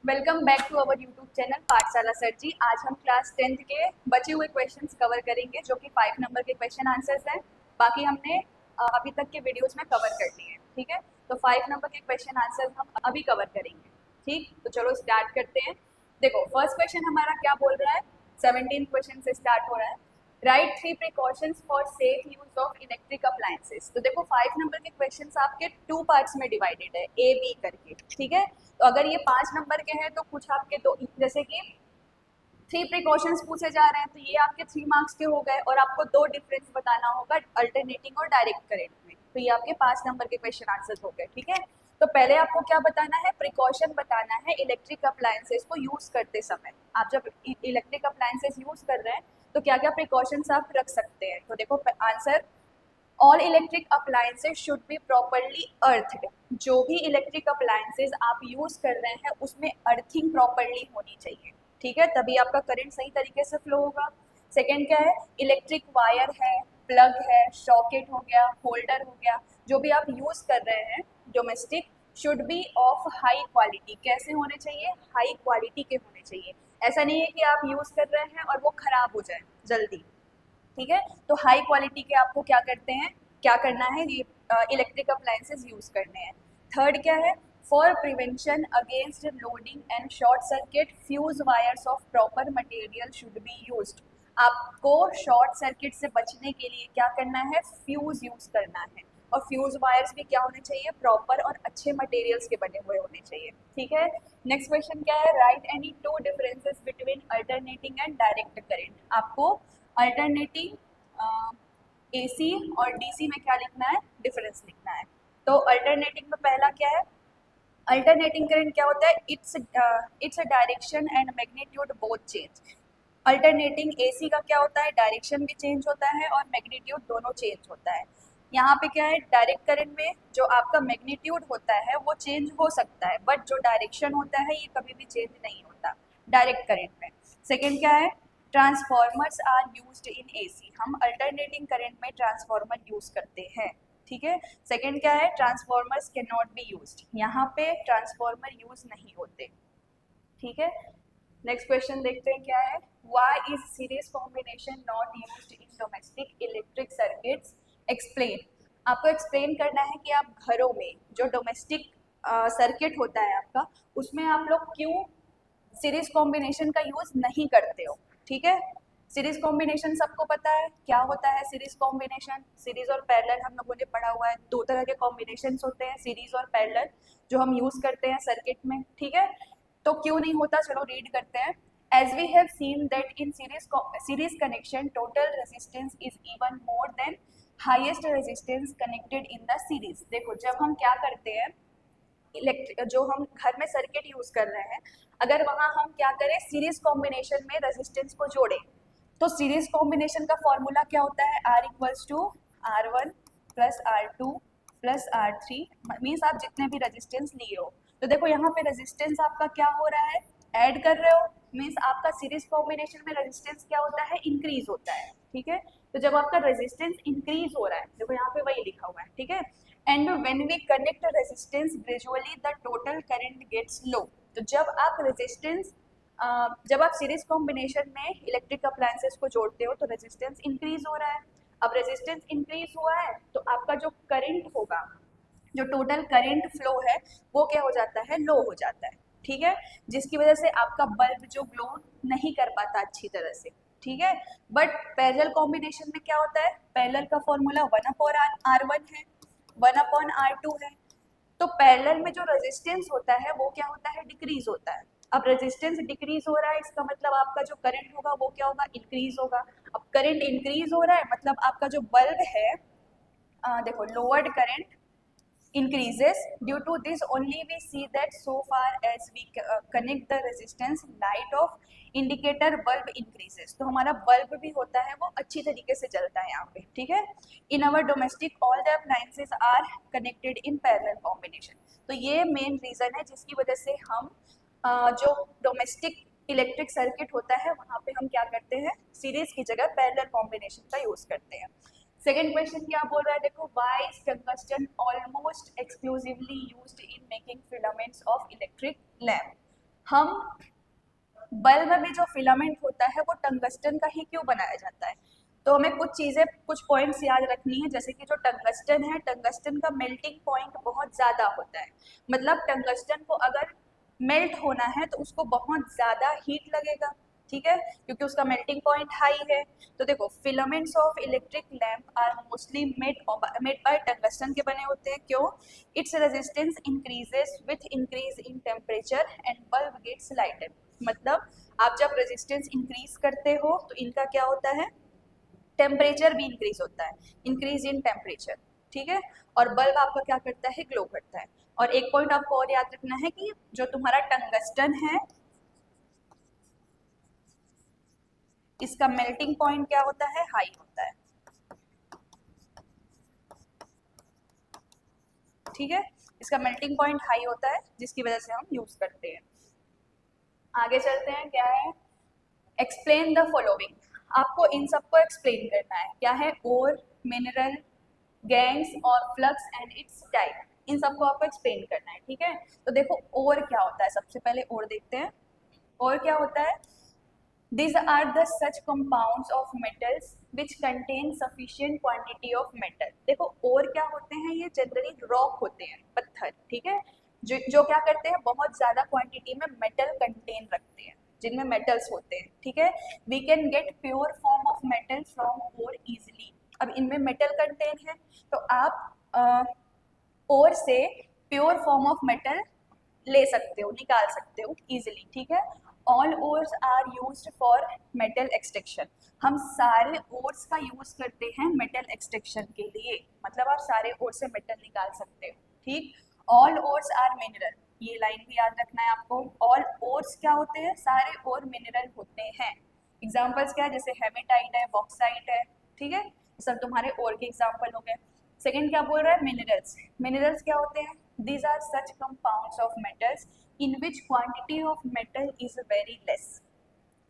Welcome back to our YouTube channel Pathshala sir ji. आज हम class 10th के बचे हुए क्वेश्चंस कवर करेंगे जो कि 5 नंबर के क्वेश्चन आंसर्स हैं। बाकी हमने अभी तक के वीडियोस में कवर कर लिए हैं, ठीक है। तो 5 नंबर के क्वेश्चन आंसर्स हम अभी कवर करेंगे, ठीक। तो चलो स्टार्ट करते हैं। देखो फर्स्ट क्वेश्चन हमारा क्या बोल रहा है, 17 क्वेश्चन से स्टार्ट हो रहा है। Right 3 precautions for safe use of electric appliances. तो देखो 5 नंबर के क्वेश्चंस आपके 2 पार्ट्स में डिवाइडेड है, ए बी करके, ठीक है। तो अगर ये 5 नंबर के हैं तो कुछ आपके दो, जैसे कि 3 प्रिकॉशंस पूछे जा रहे हैं तो ये आपके 3 मार्क्स के हो गए, और आपको 2 डिफरेंस बताना होगा अल्टरनेटिंग और डायरेक्ट करंट में। तो ये आपके 5 नंबर के क्वेश्चन आंसर हो गए, ठीक है। तो पहले आपको क्या बताना है, प्रिकॉशन बताना है इलेक्ट्रिक अप्लायंसेस को यूज करते समय। आप जब इलेक्ट्रिक अप्लायंसेस यूज कर रहे हैं तो क्या क्या प्रिकॉशंस आप रख सकते हैं। तो देखो answer, all electric appliances should be properly earthed. जो भी इलेक्ट्रिक अप्लायंसेज आप यूज कर रहे हैं उसमें अर्थिंग प्रॉपरली होनी चाहिए, ठीक है, तभी आपका करंट सही तरीके से फ्लो होगा। सेकेंड क्या है, इलेक्ट्रिक वायर है, प्लग है, सॉकेट हो गया, होल्डर हो गया, जो भी आप यूज कर रहे हैं domestic, should be of high quality. कैसे होने चाहिए, हाई क्वालिटी के होने चाहिए। ऐसा नहीं है कि आप यूज कर रहे हैं और वो खराब हो जाए जल्दी, ठीक है। तो हाई क्वालिटी के आपको क्या करते हैं, क्या करना है, ये इलेक्ट्रिक अप्लायंसेज यूज करने हैं। थर्ड क्या है, for prevention against loading and short circuit fuse wires of proper material should be used. आपको शॉर्ट सर्किट से बचने के लिए क्या करना है, फ्यूज यूज करना है। और फ्यूज वायर्स भी क्या होने चाहिए, प्रॉपर और अच्छे मटेरियल्स के बने हुए होने चाहिए, ठीक है। नेक्स्ट क्वेश्चन क्या है, right any 2 differences between alternating and direct current. आपको अल्टरनेटिंग एसी और डीसी में क्या लिखना है, डिफरेंस लिखना है। तो अल्टरनेटिंग में पहला क्या है, अल्टरनेटिंग करंट क्या होता है, it's a direction and magnitude both change. Alternating AC का क्या होता है, डायरेक्शन भी चेंज होता है और मैग्नीट्यूड दोनों चेंज होता है। यहाँ पे क्या है, डायरेक्ट करंट में जो आपका मैग्नीट्यूड होता है वो चेंज हो सकता है, बट जो डायरेक्शन होता है ये कभी भी चेंज नहीं होता डायरेक्ट करंट में। सेकेंड क्या है, transformers are used in AC. हम अल्टरनेटिंग करंट में ट्रांसफॉर्मर यूज करते हैं, ठीक है। सेकेंड क्या है, transformers can not be used. यहाँ पे ट्रांसफॉर्मर यूज नहीं होते, ठीक है। नेक्स्ट क्वेश्चन देखते हैं क्या है, why is series combination not used in domestic electric circuits, explain. आपको एक्सप्लेन करना है कि आप घरों में जो डोमेस्टिक सर्किट होता है आपका, उसमें आप लोग क्यों सीरीज कॉम्बिनेशन का यूज नहीं करते हो, ठीक है। सीरीज कॉम्बिनेशन सबको पता है क्या होता है। सीरीज कॉम्बिनेशन, सीरीज और पैरेलल हम लोगों ने पढ़ा हुआ है। 2 तरह के कॉम्बिनेशन होते हैं, सीरीज और पैरेलल, जो हम यूज करते हैं सर्किट में, ठीक है। तो क्यों नहीं होता, चलो रीड करते हैं। As we have seen that in series connection total resistance is even more than highest resistance connected in the series. देखो जब हम क्या करते हैं, इलेक्ट्रिक जो हम घर में सर्किट यूज कर रहे हैं, अगर वहां हम क्या करें, सीरीज कॉम्बिनेशन में रेजिस्टेंस को जोड़े, तो सीरीज कॉम्बिनेशन का फॉर्मूला क्या होता है, R equals to R1 plus R2 plus R3, means आप जितने भी रेजिस्टेंस लिए हो। तो देखो यहाँ पे रेजिस्टेंस आपका क्या हो रहा है, ऐड कर रहे हो, मीन्स आपका सीरीज कॉम्बिनेशन में रेजिस्टेंस क्या होता है, इंक्रीज होता है, ठीक है। तो जब आपका रेजिस्टेंस इंक्रीज हो रहा है, देखो यहाँ पे वही लिखा हुआ है, ठीक है। And when we connect resistance gradually the total current gets low. तो जब आप सीरीज कॉम्बिनेशन में इलेक्ट्रिक अप्लायंसेस को जोड़ते हो तो रेजिस्टेंस इंक्रीज हो रहा है। अब रेजिस्टेंस इंक्रीज हुआ है तो आपका जो करंट होगा, जो टोटल करंट फ्लो है, वो क्या हो जाता है, लो हो जाता है, ठीक है। जिसकी वजह से आपका बल्ब जो ग्लो नहीं कर पाता अच्छी तरह से, ठीक है। बट पैरेलल कॉम्बिनेशन में क्या होता है, पैरेलल का फॉर्मूला 1/R1 है, 1/R2 है। तो पैरेलल में जो रेजिस्टेंस होता है वो क्या होता है, डिक्रीज होता है। अब रेजिस्टेंस डिक्रीज हो रहा है, इसका मतलब आपका जो करंट होगा वो क्या होगा, इंक्रीज होगा। अब करंट इंक्रीज हो रहा है मतलब आपका जो बल्ब है, देखो lowered current increases. Due to this only we see that so far as we connect the resistance, light of indicator bulb increases। तो हमारा बल्ब भी होता है वो अच्छी तरीके से जलता है यहाँ पे, ठीक है। in our domestic all the appliances are connected in parallel combination। तो ये मेन रीजन है जिसकी वजह से हम जो डोमेस्टिक इलेक्ट्रिक सर्किट होता है वहाँ पे हम क्या करते हैं, सीरीज की जगह पैरेलल कॉम्बिनेशन का यूज करते हैं। सेकेंड क्वेश्चन क्या बोल रहा है, देखो why is tungsten almost exclusively used in making filaments of electric lamp. हम बल्ब में जो फिलामेंट होता है वो टंगस्टन का ही क्यों बनाया जाता है? तो हमें कुछ चीज़ें, कुछ पॉइंट्स याद रखनी है, जैसे कि जो टंगस्टन है, टंगस्टन का मेल्टिंग पॉइंट बहुत ज़्यादा होता है। मतलब टंगस्टन को अगर मेल्ट होना है तो उसको बहुत ज़्यादा हीट लगेगा, ठीक है, क्योंकि उसका मेल्टिंग पॉइंट हाई है। तो देखो, filaments of electric lamp are mostly made by tungsten के बने होते हैं। क्यों? Its resistance increases with increase in temperature and bulb gets lighted. मतलब आप जब रेजिस्टेंस इंक्रीज करते हो तो इनका क्या होता है, टेम्परेचर भी इंक्रीज होता है, इंक्रीज इन टेम्परेचर, ठीक है, और बल्ब आपका क्या करता है, ग्लो करता है। और एक पॉइंट आपको और याद रखना है कि जो तुम्हारा टंगस्टन है इसका मेल्टिंग पॉइंट क्या होता है, हाई होता है, ठीक है, इसका मेल्टिंग पॉइंट हाई होता है जिसकी वजह से हम यूज करते हैं। आगे चलते हैं, क्या है, एक्सप्लेन द फॉलोइंग। आपको इन सबको एक्सप्लेन करना है, क्या है, ओर, मिनरल, गैंग्स और फ्लक्स एंड इट्स टाइप, इन सबको आपको एक्सप्लेन करना है, ठीक है। तो देखो ओर क्या होता है, सबसे पहले ओर देखते हैं। और क्या होता है, these are the such compounds of metals which contain sufficient quantity of metal। देखो और क्या होते हैं, ये जनरली रॉक होते हैं, पत्थर, ठीक है, जो क्या करते हैं, बहुत ज्यादा क्वांटिटी में मेटल कंटेन रखते हैं, जिनमें मेटल्स होते हैं, ठीक है। We can get pure form of metal from ore easily. अब इनमें मेटल कंटेन है तो आप ओर से प्योर फॉर्म ऑफ मेटल ले सकते हो, निकाल सकते हो इजिली, ठीक है। All ores are used for metal extraction. हम सारे ओर्स का यूज करते हैं मेटल एक्सट्रैक्शन के लिए, मतलब आप सारे ओर से मेटल निकाल सकते हो, ठीक। ऑल ओर्स आर मिनरल, ये लाइन भी याद रखना है आपको। ऑल ओर्स क्या होते हैं, सारे ओर मिनरल होते हैं। एग्जाम्पल्स क्या है, जैसे हेमेटाइट है, बॉक्साइट है, ठीक है, सब तुम्हारे ओर के एग्जाम्पल हो गए। सेकेंड क्या बोल रहा है, मिनरल्स। मिनरल्स क्या होते हैं, these are such compounds of metals in which quantity of metal is very less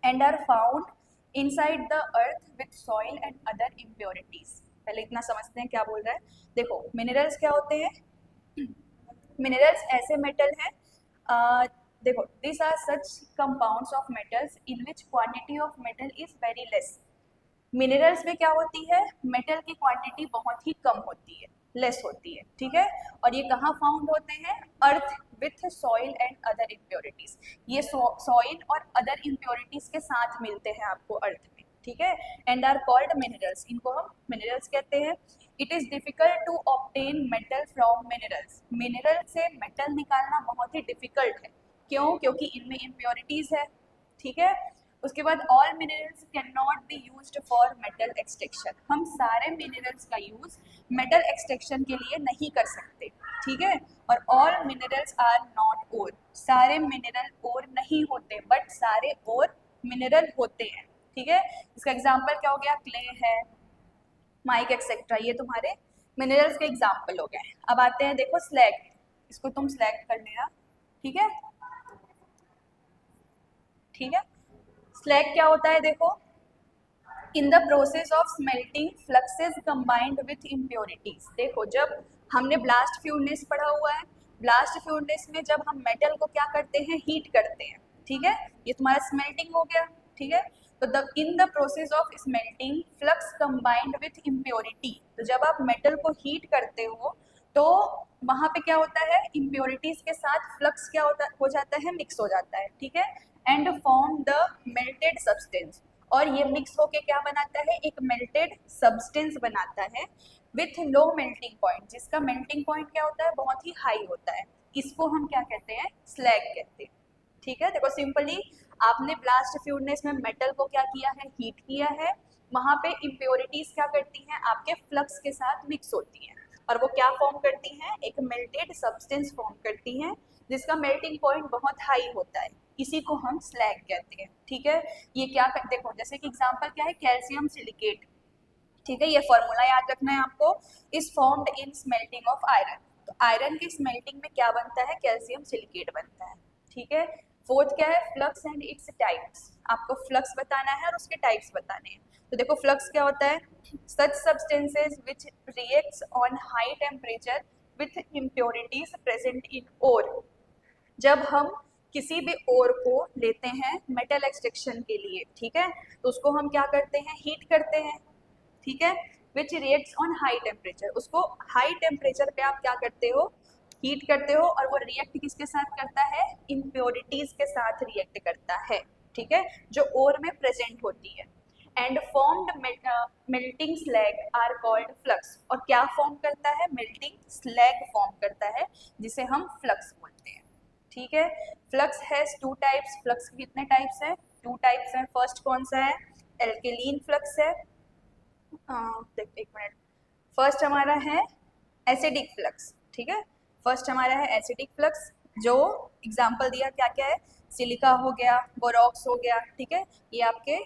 and are found inside the earth with soil and other impurities। पहले इतना समझते हैं क्या बोल रहा है। देखो मिनरल्स क्या होते हैं, मिनरल्स ऐसे मेटल हैं, देखो this are such compounds of metals in which quantity of metal is very less. Minerals में क्या होती है, मेटल की क्वांटिटी बहुत ही कम होती है, लेस होती है, ठीक है, और ये कहाँ फाउंड होते हैं, अर्थ with soil and other impurities. ये सॉइल और अदर इम्प्योरिटीज के साथ मिलते हैं आपको अर्थ में, ठीक है, एंड आर कॉल्ड मिनरल्स, इनको हम मिनरल्स कहते हैं। It is difficult to obtain metal from minerals. Mineral से मेटल निकालना बहुत ही डिफिकल्ट है, क्यों, क्योंकि इनमें इम्प्योरिटीज है, ठीक है। उसके बाद all minerals can not be used for metal extraction. हम सारे मिनरल्स का यूज मेटल एक्सट्रैक्शन के लिए नहीं कर सकते, ठीक है। और ऑल मिनरल्स आर नॉट ओर, सारे मिनरल ओर नहीं होते, बट सारे ओर मिनरल होते हैं, ठीक है। इसका एग्जाम्पल क्या हो गया, क्ले है, माइक एक्सेट्रा, ये तुम्हारे मिनरल्स के एग्जाम्पल हो गए। अब आते हैं, देखो स्लैग, इसको तुम स्लैग कर लेना, ठीक है, ठीक है। स्लैग क्या होता है, देखो, in the process of smelting fluxes combined with impurities. देखो जब हमने ब्लास्ट फ्यूरनेस पढ़ा हुआ है, ब्लास्ट फ्यूरनेस में जब हम मेटल को क्या करते हैं, हीट करते हैं, ठीक है, ये तुम्हारा स्मेल्टिंग हो गया, ठीक है। तो the in the process of smelting flux combined with impurity, तो जब आप मेटल को हीट करते हो तो वहां पे क्या होता है, इम्प्योरिटीज के साथ फ्लक्स क्या होता हो जाता है, मिक्स हो जाता है, ठीक है, and form the melted substance. और ये मिक्स होके क्या बनाता है, एक मेल्टेड सब्सटेंस बनाता है विथ लो मेल्टिंग पॉइंट, जिसका मेल्टिंग पॉइंट क्या होता है, बहुत ही हाई होता है। इसको हम क्या कहते हैं, स्लैग कहते हैं, ठीक है। देखो सिंपली आपने ब्लास्ट फ्यूरनेस में मेटल को क्या किया है, हीट किया है, वहां पे इम्प्योरिटीज क्या करती हैं, आपके फ्लक्स के साथ मिक्स होती हैं, और वो क्या फॉर्म करती हैं, एक मेल्टेड सब्सटेंस फॉर्म करती हैं, जिसका मेल्टिंग पॉइंट बहुत हाई होता है, इसी को हम स्लैग कहते हैं, ठीक है। ये क्या कर, देखो जैसे कि एग्जांपल क्या है, कैल्शियम सिलिकेट, ठीक है, ये फॉर्मूला याद रखना है आपको, is formed in smelting of iron. तो आयरन की स्मेल्टिंग में क्या बनता है, कैल्शियम सिलिकेट बनता है, ठीक है। फोर्थ क्या है, फ्लक्स एंड इट्स टाइप्स, आपको फ्लक्स बताना है और उसके टाइप्स बताने हैं। तो देखो फ्लक्स क्या होता है, such substances which reacts on high temperature with impurities present in ore. जब हम किसी भी ओर को लेते हैं मेटल एक्सट्रैक्शन के लिए, ठीक है, तो उसको हम क्या करते हैं, हीट करते हैं, ठीक है, विच रिएक्ट्स ऑन हाई टेम्परेचर, उसको हाई टेम्परेचर पे आप क्या करते हो, हीट करते हो, और वो रिएक्ट किसके साथ करता है, इम्प्योरिटीज के साथ रिएक्ट करता है, ठीक है, जो ओर में प्रेजेंट होती है, and formed melting slag are called flux, और क्या फॉर्म करता है, मेल्टिंग स्लैग फॉर्म करता है जिसे हम फ्लक्स बोलते हैं, ठीक है। Flux has two types, flux के कितने टाइप्स हैं, टू टाइप्स हैं। फर्स्ट कौन सा है, एल्केलीन फ्लक्स है, एक मिनट, फर्स्ट हमारा है एसिडिक फ्लक्स, ठीक है, फर्स्ट हमारा है एसिडिक फ्लक्स, जो एग्जांपल दिया क्या क्या है, सिलिका हो गया, बोरॉक्स हो गया, ठीक है, ये आपके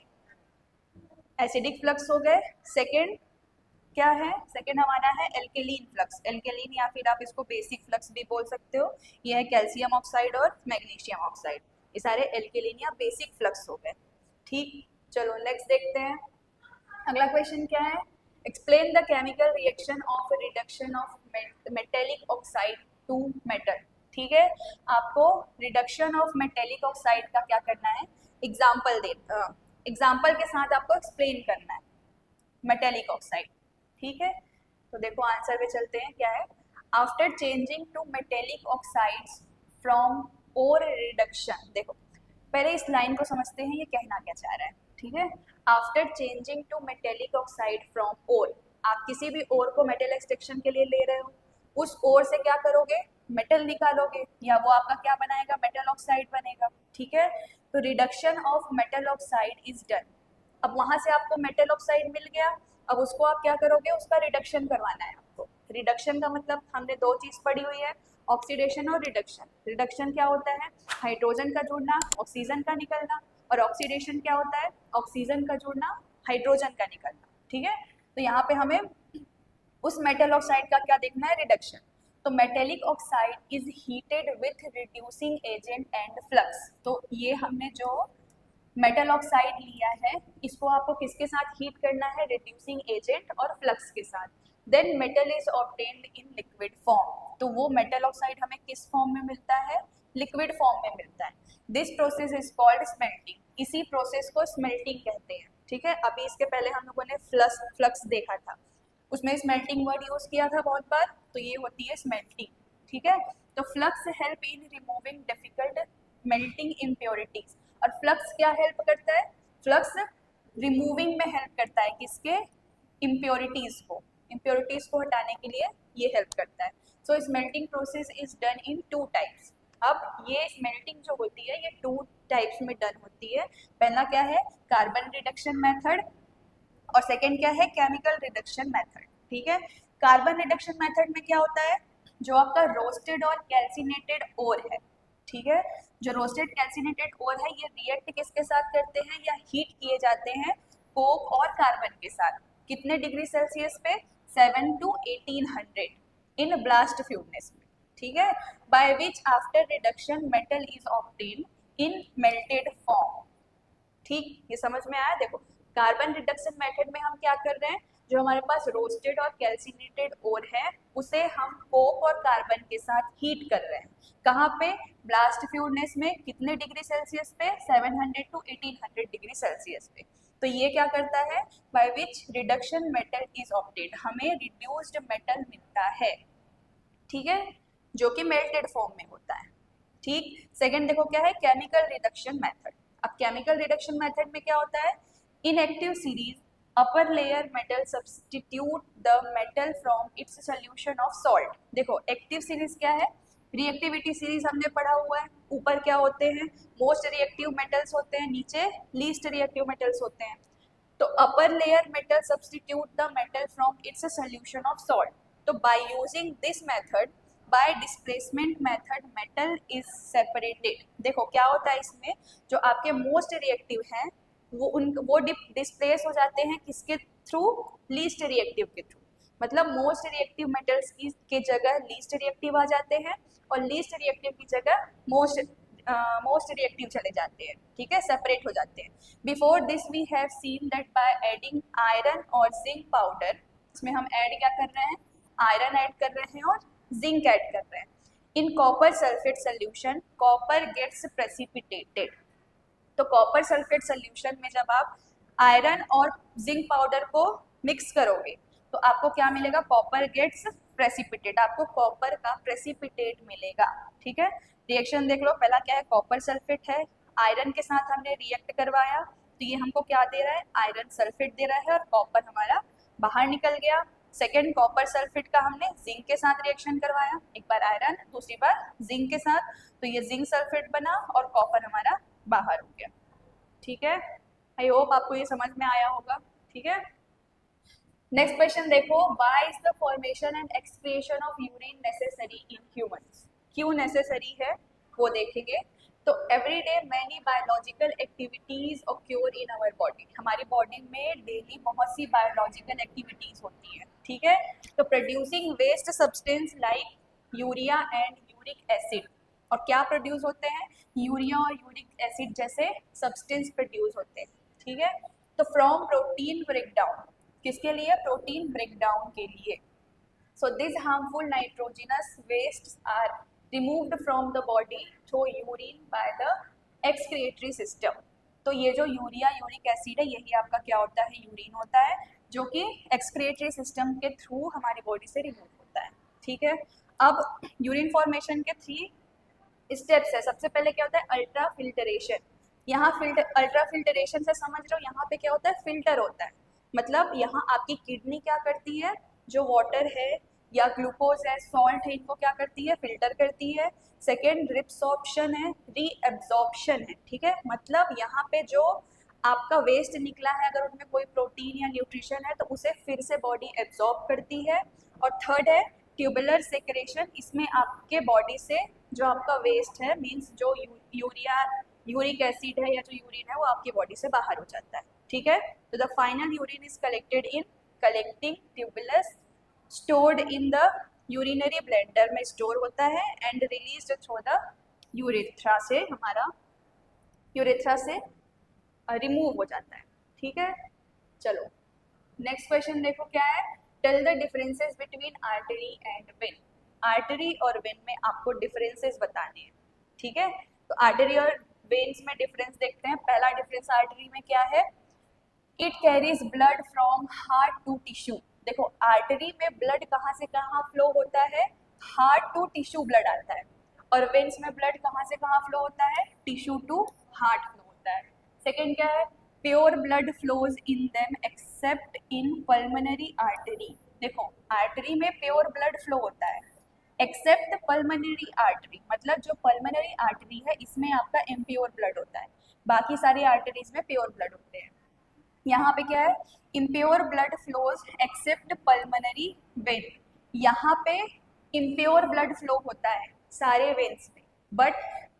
एसिडिक फ्लक्स हो गए। सेकेंड क्या है, सेकेंड हमारा है एल्केलीन फ्लक्स, एल्केलीन या फिर आप इसको बेसिक फ्लक्स भी बोल सकते हो, ये है कैल्शियम ऑक्साइड और मैग्नीशियम ऑक्साइड, ये सारे एल्केलीन या बेसिक फ्लक्स हो गए, ठीक। चलो नेक्स्ट देखते हैं, अगला क्वेश्चन क्या है, explain the chemical reaction of reduction of metallic oxide to metal, ठीक है, आपको रिडक्शन ऑफ मेटेलिक ऑक्साइड का क्या करना है, एग्जाम्पल के साथ आपको एक्सप्लेन करना है मेटेलिक ऑक्साइड, ठीक है। तो देखो आंसर पे चलते हैं, क्या है, after changing to metallic oxides from ore reduction, देखो पहले इस लाइन को समझते हैं ये कहना क्या चाह रहा है, ठीक है, after changing to metallic oxide from ore, आप किसी भी ओर को मेटल एक्सट्रैक्शन के लिए ले रहे हो, उस ओर से क्या करोगे, मेटल निकालोगे, या वो आपका क्या बनाएगा, मेटल ऑक्साइड बनेगा, ठीक है। तो reduction of metal oxide is done, अब वहां से आपको मेटल ऑक्साइड मिल गया, अब उसको आप क्या करोगे, उसका रिडक्शन करवाना है आपको। रिडक्शन का मतलब हमने दो चीज पढ़ी हुई है, ऑक्सीडेशन और रिडक्शन। रिडक्शन क्या होता है, हाइड्रोजन का जुड़ना, ऑक्सीजन का निकलना, और ऑक्सीडेशन क्या होता है, ऑक्सीजन का जुड़ना, हाइड्रोजन का निकलना, ठीक है। तो यहाँ पे हमें उस मेटल ऑक्साइड का क्या देखना है, रिडक्शन। तो metallic oxide is heated with reducing agent and flux, तो ये हमने जो मेटल ऑक्साइड लिया है इसको आपको किसके साथ हीट करना है, रिड्यूसिंग एजेंट और फ्लक्स के साथ, then metal is obtained in liquid form, तो वो मेटल ऑक्साइड हमें किस फॉर्म में मिलता है, लिक्विड फॉर्म में मिलता है। This process is called smelting, इसी प्रोसेस को स्मेल्टिंग कहते हैं, ठीक है। अभी इसके पहले हम लोगों ने फ्लक्स देखा था, उसमें स्मेल्टिंग वर्ड यूज किया था बहुत बार, तो ये होती है स्मेल्टिंग, ठीक है। तो flux help in removing difficult melting impurities, और फ्लक्स क्या हेल्प करता है, फ्लक्स रिमूविंग में हेल्प करता है, किसके, इम्प्योरिटीज को हटाने के लिए ये हेल्प करता है। So smelting process is done in two types, अब ये स्मेल्टिंग जो होती है ये टू टाइप्स में डन होती है। पहला क्या है, कार्बन रिडक्शन मेथड, और सेकेंड क्या है, केमिकल रिडक्शन मेथड, ठीक है। कार्बन रिडक्शन मेथड में क्या होता है, जो आपका रोस्टेड और कैल्सिनेटेड ओर है, ठीक है, जो रोस्टेड कैल्सिनेटेड ओर है ये रिएक्ट किसके साथ करते हैं, या हीट किए जाते हैं कोक और कार्बन के साथ, कितने डिग्री सेल्सियस पे, 7 to 1800 इन ब्लास्ट फ्यूनेस में, ठीक है, by which after reduction metal is obtain in melted form, ठीक, ये समझ में आया। देखो कार्बन रिडक्शन मेथड में हम क्या कर रहे हैं, जो हमारे पास रोस्टेड और कैल्सिनेटेड ओर है उसे हम कोक और कार्बन के साथ हीट कर रहे हैं, कहाँ पे, ब्लास्ट फ्यूनेस में, कितने डिग्री सेल्सियस पे, 700 to 1800 डिग्री सेल्सियस पे। तो ये क्या करता है, by which reduction metal is obtained, हमें रिड्यूस्ड मेटल मिलता है, ठीक है, जो कि मेल्टेड फॉर्म में होता है, ठीक। सेकेंड देखो क्या है, केमिकल रिडक्शन मेथड। अब केमिकल रिडक्शन मेथड में क्या होता है, इन active series upper layer metal substitute the metal from its solution of salt. देखो एक्टिव सीरीज क्या है, रिएक्टिविटी सीरीज हमने पढ़ा हुआ है, ऊपर क्या होते हैं, मोस्ट रिएक्टिव मेटल्स होते हैं, नीचे लीस्ट रिएक्टिव मेटल्स होते हैं। तो upper layer metal substitute the metal from its solution of salt, तो by using this method, by displacement method metal is separated. देखो क्या होता है इसमें, जो आपके मोस्ट रिएक्टिव हैं वो डिस्प्लेस हो जाते हैं किसके थ्रू, लीस्ट रिएक्टिव के थ्रू, मतलब मोस्ट रिएक्टिव मेटल्स की जगह लीस्ट रिएक्टिव आ जाते हैं, और लीस्ट रिएक्टिव की जगह मोस्ट रिएक्टिव चले जाते हैं, ठीक है, सेपरेट हो जाते हैं। Before this we have seen that by adding iron और जिंक पाउडर, इसमें हम ऐड क्या कर रहे हैं, आयरन ऐड कर रहे हैं और जिंक ऐड कर रहे हैं, in copper sulphate solution copper gets precipitated. तो कॉपर सल्फेट सोल्यूशन में जब आप आयरन और जिंक पाउडर को मिक्स करोगे तो आपको क्या मिलेगा, कॉपर गेट्स प्रेसिपिटेट, आपको कॉपर का प्रेसिपिटेट मिलेगा। ठीक है, रिएक्शन देख लो, पहला क्या है, कॉपर सल्फेट है, आयरन के साथ हमने रिएक्ट करवाया तो ये हमको क्या दे रहा है, आयरन सल्फेट दे रहा है और कॉपर हमारा बाहर निकल गया। सेकेंड, कॉपर सल्फेट का हमने जिंक के साथ रिएक्शन करवाया, एक बार आयरन दूसरी बार जिंक के साथ, तो ये जिंक सल्फेट बना और कॉपर हमारा बाहर हो गया। ठीक है, आई होप आपको ये समझ में आया होगा। ठीक है, नेक्स्ट क्वेश्चन देखो, why is the formation and excretion of urine necessary in humans. क्यों नेसेसरी है वो देखेंगे। तो every day many biological activities occur in our body, हमारी बॉडी में डेली बहुत सी बायोलॉजिकल एक्टिविटीज होती है। ठीक है, तो producing waste substance like urea and uric acid, और क्या प्रोड्यूस होते हैं, यूरिया और यूरिक एसिड जैसे सब्सटेंस प्रोड्यूस होते हैं। ठीक है, तो फ्रॉम प्रोटीन ब्रेकडाउन, किसके लिए, प्रोटीन ब्रेकडाउन के लिए। So this harmful nitrogenous wastes are removed from the body through urine by the excretory system. तो ये जो यूरिया यूरिक एसिड है यही आपका क्या होता है, यूरिन होता है, जो कि एक्सक्रिएटरी सिस्टम के थ्रू हमारी बॉडी से रिमूव होता है। ठीक है, अब यूरिन फॉर्मेशन के 3 स्टेप्स है। सबसे पहले क्या होता है, अल्ट्रा फिल्टरेशन। यहाँ अल्ट्रा फिल्टरेशन से समझ रहे हो, यहाँ पे क्या होता है, फिल्टर होता है, मतलब यहाँ आपकी किडनी क्या करती है, जो वाटर है या ग्लूकोज है, सॉल्ट है, इनको क्या करती है, फिल्टर करती है। सेकेंड, रिब्सॉर्प्शन है, रीएब्जॉर्प्शन है। ठीक है, मतलब यहाँ पे जो आपका वेस्ट निकला है अगर उनमें कोई प्रोटीन या न्यूट्रिशन है तो उसे फिर से बॉडी एब्जॉर्ब करती है। और थर्ड है ट्यूबुलर सेक्रेशन, इसमें आपके बॉडी से जो आपका वेस्ट है, मीन्स जो यूरिया यूरिक एसिड है या जो यूरिन है वो आपकी बॉडी से बाहर हो जाता है। ठीक है, तो the final urine is collected in collecting tubules, stored in the urinary bladder में स्टोर होता है and released through the urethra से, हमारा यूरेथ्रा से रिमूव हो जाता है। ठीक है, चलो नेक्स्ट क्वेश्चन देखो क्या है, tell the differences between artery and vein. Artery और वेन में आपको डिफरेंसेस बताने हैं। ठीक है, तो आर्टरी और वेन्स में डिफरेंस देखते हैं। पहला डिफरेंस आर्टरी में क्या है, it carries blood from heart to tissue. देखो आर्टरी में ब्लड कहाँ से कहाँ फ्लो होता है, हार्ट टू टिश्यू ब्लड आता है, और वेन्स में ब्लड कहाँ से कहाँ फ्लो होता है, टिश्यू टू हार्ट फ्लो होता है। सेकेंड क्या है, pure blood flows in them accept in pulmonary artery. देखो आर्टरी में प्योर ब्लड फ्लो होता है एक्सेप्ट पल्मोनरी आर्टरी, मतलब जो पल्मोनरी आर्टरी है इसमें आपका इम्प्योर ब्लड होता है, बाकी सारी आर्टरीज में प्योर ब्लड होते हैं। यहाँ पे क्या है, impure blood flows accept pulmonary vein, यहाँ पे इम्प्योर ब्लड फ्लो होता है सारे वेन्स में, बट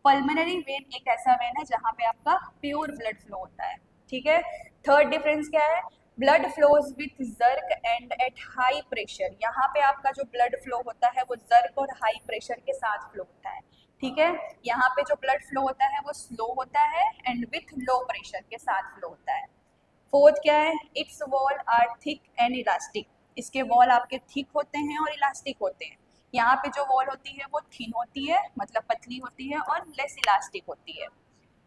पल्मोनरी वेन एक ऐसा वेन है जहाँ पे आपका प्योर ब्लड फ्लो होता है। ठीक है, थर्ड डिफरेंस क्या है, blood flows with jerk and at high pressure. यहाँ पे आपका जो ब्लड फ्लो होता है वो जर्क और हाई प्रेशर के साथ फ्लो होता है। ठीक है, यहाँ पे जो ब्लड फ्लो होता है वो स्लो होता है एंड विथ लो प्रेशर के साथ फ्लो होता है। फोर्थ क्या है, its wall are thick and elastic, इसके वॉल आपके थिक होते हैं और इलास्टिक होते हैं। यहाँ पे जो वॉल होती है वो थिन होती है, मतलब पतली होती है, और लेस इलास्टिक होती है।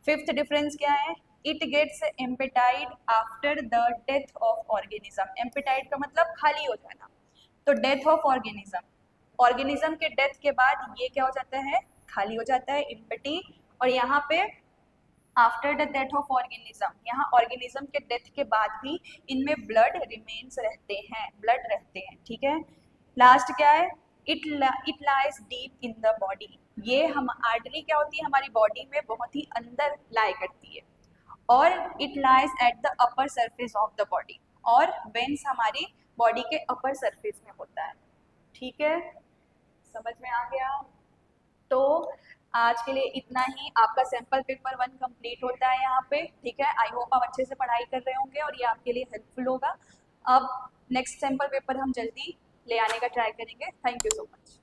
फिफ्थ डिफरेंस क्या है, it gets emptied after the death of organism. Emptied का मतलब खाली हो जाना, तो डेथ ऑफ ऑर्गेनिज्म, ऑर्गेनिज्म के डेथ के बाद ये क्या हो जाता है, खाली हो जाता है, एम्प्टी। और यहाँ पे after the death of organism, यहाँ ऑर्गेनिज्म के डेथ के बाद भी इनमें ब्लड रिमेन्स रहते हैं, ब्लड रहते हैं। ठीक है, लास्ट क्या है, it lies deep in the body. ये हम आर्टरी क्या होती है, हमारी बॉडी में बहुत ही अंदर लाई करती है, और it lies at the upper surface of the body, और वेन्स हमारी बॉडी के अपर सरफेस में होता है। ठीक है, समझ में आ गया। तो आज के लिए इतना ही, आपका सैम्पल पेपर 1 कंप्लीट होता है यहाँ पे। ठीक है, आई होप आप अच्छे से पढ़ाई कर रहे होंगे और ये आपके लिए हेल्पफुल होगा। अब नेक्स्ट सैम्पल पेपर हम जल्दी ले आने का ट्राई करेंगे। Thank you so much.